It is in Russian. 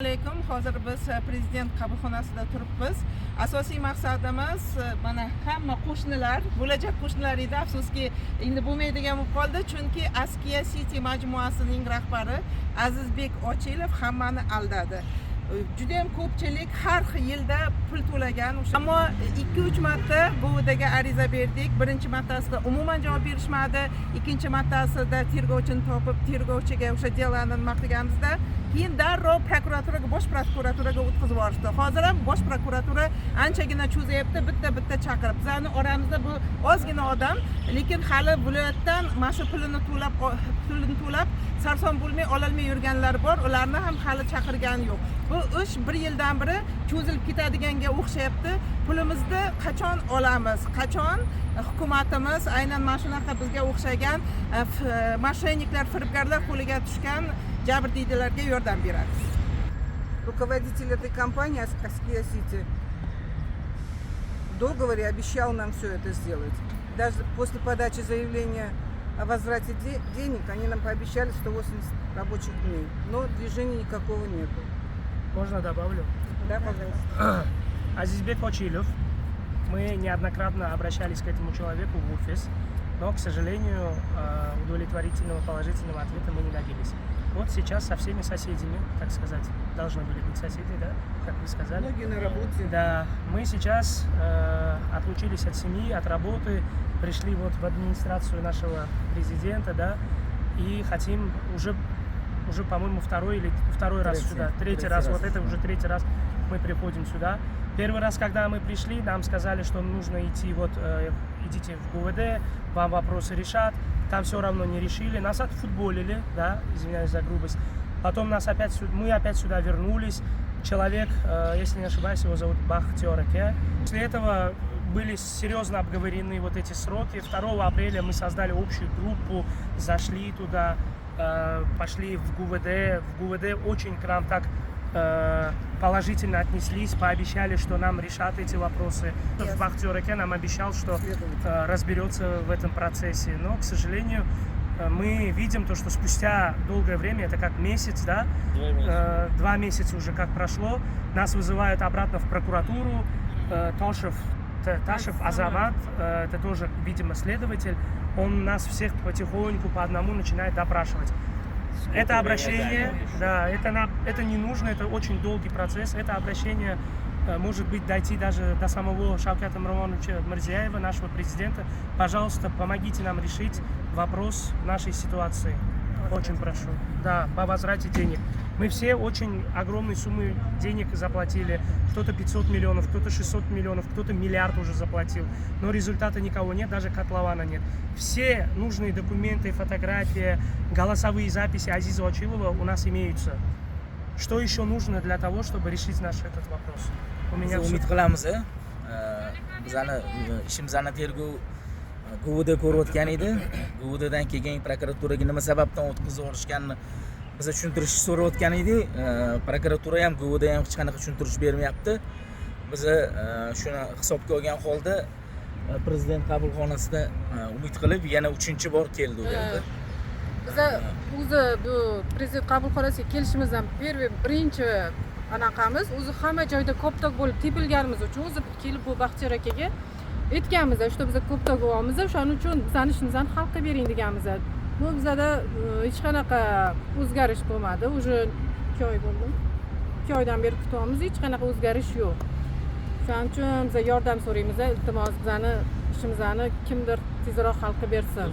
Alaykum. Hozir biz prezident qabulxonasida turibmiz. Asosiy maqsadimiz mana hamma qo'shnilar, bo'lajak qo'shnilar edi. Afsuski endi bo'lmaydigan bo'lib qoldi, chunki Askiya City majmuasining rahbari Azizbek Ochilov hammani aldadi. Juda ham ko'pchilik har yilda pul to'lagan. Ammo 2-3 marta bu yerga ariza berdik. Birinchi martasida umuman javob berishmadi. Ikkinchi martasida tergovchini topib, tergovchiga o'sha delani nima qilganimizda keyin darrov prokuraturaga, bosh prokuraturaga o'tkazib yuborishdi. Hozir ham bosh prokuratura anchagina cho'zayapti, bitta chaqirib. Bizning oramizda bu ozgina odam, lekin hali viloyatdan mana shu pulini to'lab sarson bo'lmay ololmay yurganlar bor. Ularni ham hali chaqirgani yo'q. Bu ish bir yildan beri cho'zilib ketadiganga o'xshayapti. Pulimizni qachon olamiz? Qachon hukumatimiz aynan mana shunaqa bizga o'xshagan mошенникlar, firibgarlar qo'liga tushgan jabrdiydalarga yordam beradi. Руководитель этой компании Askiya City в договоре обещал нам все это сделать. Даже после подачи заявления о возврате денег они нам пообещали 180 рабочих дней, но движения никакого нету. Можно добавлю? Да, пожалуйста. Азизбек Очилов. Мы неоднократно обращались к этому человеку в офис, но, к сожалению, удовлетворительного положительного ответа мы не добились. Вот сейчас со всеми соседями, так сказать, должны были быть соседи, да, как вы сказали. Многие на работе. Да, мы сейчас отлучились от семьи, от работы, пришли вот в администрацию нашего президента, да, и хотим уже по-моему, второй раз сюда, третий раз, вот это уже третий раз мы приходим сюда. Первый раз, когда мы пришли, нам сказали, что нужно идти, вот, идите в ГУВД, вам вопросы решат. Там все равно не решили, нас отфутболили, да, извиняюсь за грубость. Потом мы опять сюда вернулись. Человек, если не ошибаюсь, его зовут Бахтиер Оке. После этого были серьезно обговорены вот эти сроки. 2 апреля мы создали общую группу, зашли туда, пошли в ГУВД. В ГУВД очень к нам так положительно отнеслись, пообещали, что нам решат эти вопросы. Бахтиер Оке нам обещал, что разберется в этом процессе. Но, к сожалению, мы видим то, что спустя долгое время, это как месяц, да, 2 месяца уже как прошло, нас вызывают обратно в прокуратуру. Ташев Азамат, это тоже, видимо, следователь, он нас всех потихоньку по одному начинает допрашивать. Это обращение, да, это не нужно, это очень долгий процесс. Это обращение может быть дойти даже до самого Шавката Миромоновича Мирзияева, нашего президента. Пожалуйста, помогите нам решить вопрос нашей ситуации. Очень прошу. Да, по возврате денег. Мы все очень огромные суммы денег заплатили. Кто-то 500 миллионов, кто-то 600 миллионов, кто-то миллиард уже заплатил. Но результата никого нет, даже котлована нет. Все нужные документы, фотографии, голосовые записи Азиза Очилова у нас имеются. Что еще нужно для того, чтобы решить наш этот вопрос? У меня umid qilamiz, bizani ishimizni tergov GUVD ko'rayotgan edi. GUVDdan keyin prokuraturaga nima sababdan o'tkazib yuborishganini biza tushuntirish so'rayotgan edik. Prokuratura ham GUVD ham hech qanaqa tushuntirish bermayapti. Biz shuni hisobga olgan holda prezident qabulxonasida umid qilib yana 3-bor keldi u yerda. Biz o'zi bu prezident qabulxonasiga kelishimizdan birinchi anaqamiz, o'zi hamma joyda koptok bo'lib tepilganimiz uchun o'zi kelib bu Baxtiyor akaga aytganmiz, что biz koptok bo'lamiz, o'shaning uchun bizning ishimizni hal qilib bering deganmiz. Bu bizda hech qanaqa o'zgarish bo'lmadi. Уже 2 oy bo'ldi. 2 oydan beri kutyapmiz, hech qanaqa o'zgarish yo'q. Shuning uchun biz yordam so'raymiz, iltimos bizning ishimizni kimdir tezroq hal qilib bersin.